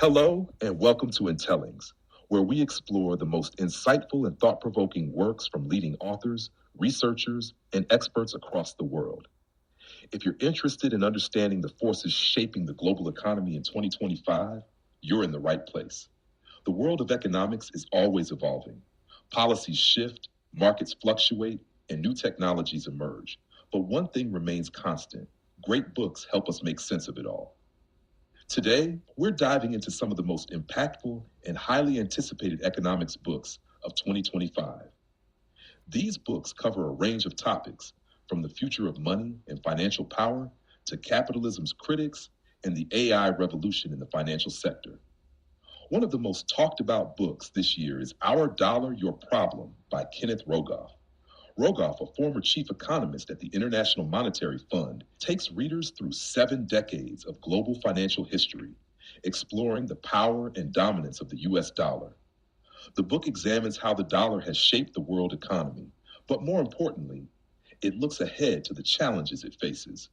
Hello, and welcome to Intellings, where we explore the most insightful and thought provoking works from leading authors, researchers, and experts across the world. If you're interested in understanding the forces shaping the global economy in 2025, you're in the right place. The world of economics is always evolving. Policies shift, markets fluctuate, and new technologies emerge. But one thing remains constant: great books help us make sense of it all. Today, we're diving into some of the most impactful and highly anticipated economics books of 2025. These books cover a range of topics, from the future of money and financial power to capitalism's critics and the AI revolution in the financial sector. One of the most talked about books this year is Our Dollar, Your Problem by Kenneth Rogoff. Rogoff, a former chief economist at the International Monetary Fund, takes readers through 7 decades of global financial history, exploring the power and dominance of the US dollar. The book examines how the dollar has shaped the world economy, but more importantly, it looks ahead to the challenges it faces.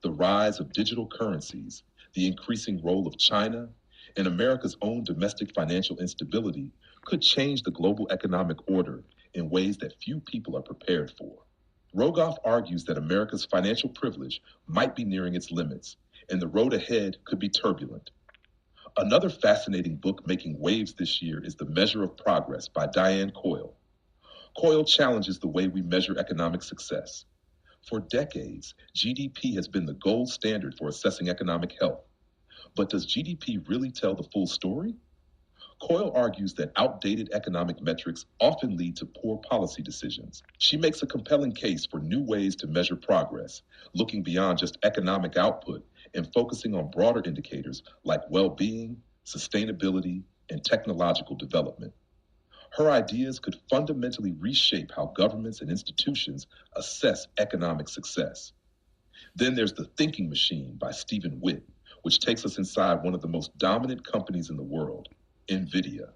The rise of digital currencies, the increasing role of China, and America's own domestic financial instability could change the global economic order in ways that few people are prepared for. Rogoff argues that America's financial privilege might be nearing its limits, and the road ahead could be turbulent. Another fascinating book making waves this year is The Measure of Progress by Diane Coyle. Coyle challenges the way we measure economic success. For decades, GDP has been the gold standard for assessing economic health. But does GDP really tell the full story? Coyle argues that outdated economic metrics often lead to poor policy decisions. She makes a compelling case for new ways to measure progress, looking beyond just economic output and focusing on broader indicators like well-being, sustainability, and technological development. Her ideas could fundamentally reshape how governments and institutions assess economic success. Then there's The Thinking Machine by Stephen Witt, which takes us inside one of the most dominant companies in the world, NVIDIA.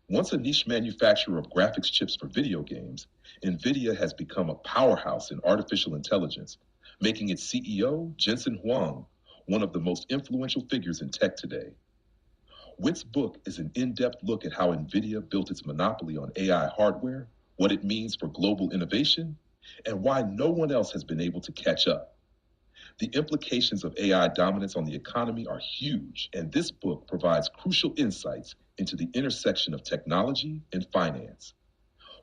Once a niche manufacturer of graphics chips for video games, NVIDIA has become a powerhouse in artificial intelligence, making its CEO, Jensen Huang, one of the most influential figures in tech today. Witt's book is an in-depth look at how NVIDIA built its monopoly on AI hardware, what it means for global innovation, and why no one else has been able to catch up. The implications of AI dominance on the economy are huge, and this book provides crucial insights into the intersection of technology and finance.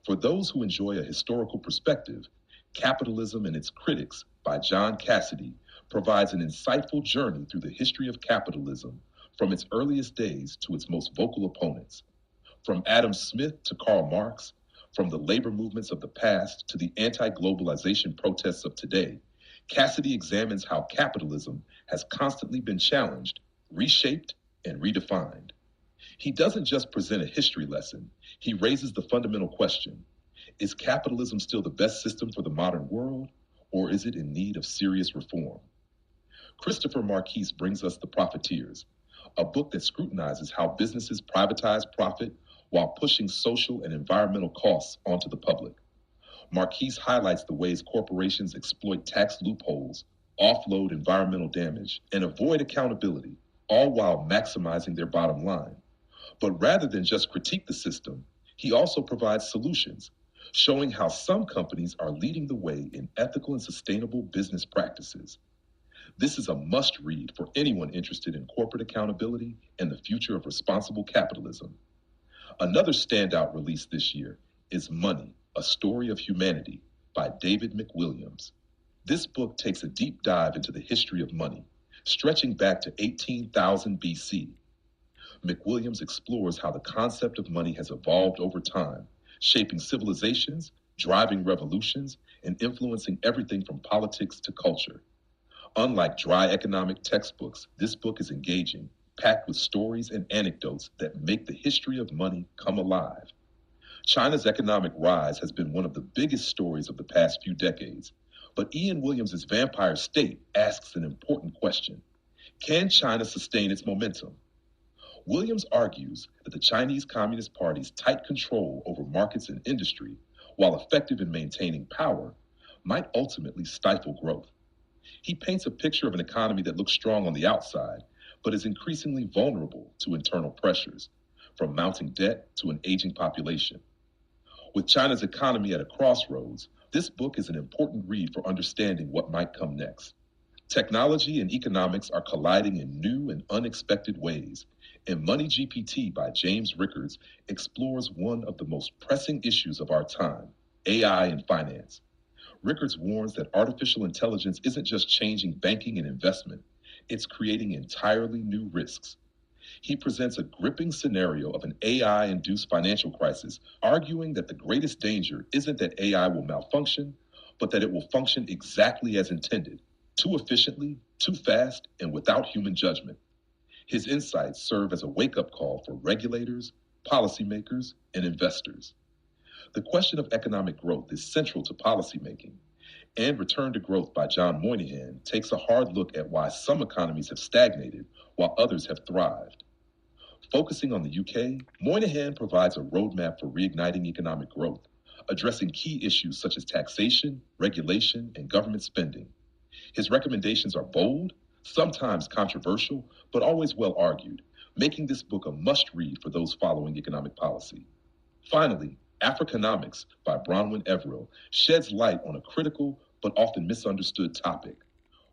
For those who enjoy a historical perspective, Capitalism and Its Critics by John Cassidy provides an insightful journey through the history of capitalism from its earliest days to its most vocal opponents. From Adam Smith to Karl Marx, from the labor movements of the past to the anti-globalization protests of today, Cassidy examines how capitalism has constantly been challenged, reshaped, and redefined. He doesn't just present a history lesson, he raises the fundamental question: is capitalism still the best system for the modern world, or is it in need of serious reform? Christopher Marquise brings us The Profiteers, a book that scrutinizes how businesses privatize profit while pushing social and environmental costs onto the public. Marquise highlights the ways corporations exploit tax loopholes, offload environmental damage, and avoid accountability, all while maximizing their bottom line. But rather than just critique the system, he also provides solutions, showing how some companies are leading the way in ethical and sustainable business practices. This is a must-read for anyone interested in corporate accountability and the future of responsible capitalism. Another standout release this year is Money, A Story of Humanity by David McWilliams. This book takes a deep dive into the history of money, stretching back to 18,000 BC. McWilliams explores how the concept of money has evolved over time, shaping civilizations, driving revolutions, and influencing everything from politics to culture. Unlike dry economic textbooks, this book is engaging, packed with stories and anecdotes that make the history of money come alive. China's economic rise has been one of the biggest stories of the past few decades, but Ian Williams' Vampire State asks an important question: can China sustain its momentum? Williams argues that the Chinese Communist Party's tight control over markets and industry, while effective in maintaining power, might ultimately stifle growth. He paints a picture of an economy that looks strong on the outside, but is increasingly vulnerable to internal pressures, from mounting debt to an aging population. With China's economy at a crossroads, this book is an important read for understanding what might come next. Technology and economics are colliding in new and unexpected ways, and Money GPT by James Rickards explores one of the most pressing issues of our time: AI in finance. Rickards warns that artificial intelligence isn't just changing banking and investment, it's creating entirely new risks. He presents a gripping scenario of an AI induced financial crisis, arguing that the greatest danger isn't that AI will malfunction, but that it will function exactly as intended, too efficiently, too fast, and without human judgment. His insights serve as a wake up call for regulators, policymakers, and investors. The question of economic growth is central to policymaking, and Return to Growth by John Moynihan takes a hard look at why some economies have stagnated while others have thrived. Focusing on the UK, Moynihan provides a roadmap for reigniting economic growth, addressing key issues such as taxation, regulation, and government spending. His recommendations are bold, sometimes controversial, but always well argued, making this book a must-read for those following economic policy. Finally, Africanomics by Bronwyn Everill sheds light on a critical but often misunderstood topic: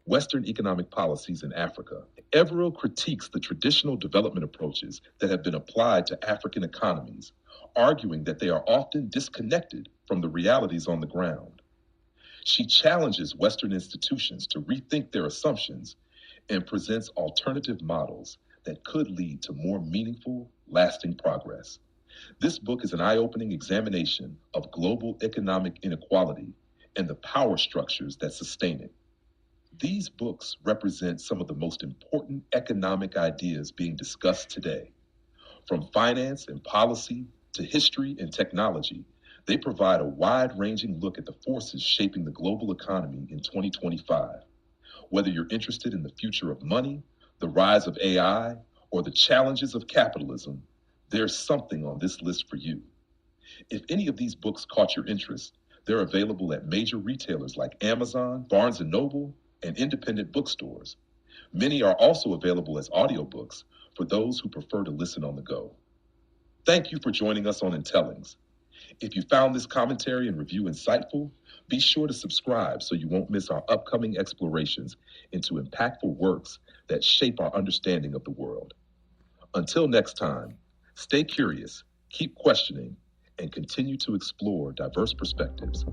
Western economic policies in Africa. Everill critiques the traditional development approaches that have been applied to African economies, arguing that they are often disconnected from the realities on the ground. She challenges Western institutions to rethink their assumptions and presents alternative models that could lead to more meaningful, lasting progress. This book is an eye-opening examination of global economic inequality and the power structures that sustain it. These books represent some of the most important economic ideas being discussed today. From finance and policy to history and technology, they provide a wide-ranging look at the forces shaping the global economy in 2025. Whether you're interested in the future of money, the rise of AI, or the challenges of capitalism, there's something on this list for you. If any of these books caught your interest, they're available at major retailers like Amazon, Barnes & Noble, and independent bookstores. Many are also available as audiobooks for those who prefer to listen on the go. Thank you for joining us on Intellings. If you found this commentary and review insightful, be sure to subscribe so you won't miss our upcoming explorations into impactful works that shape our understanding of the world. Until next time, stay curious, keep questioning, and continue to explore diverse perspectives.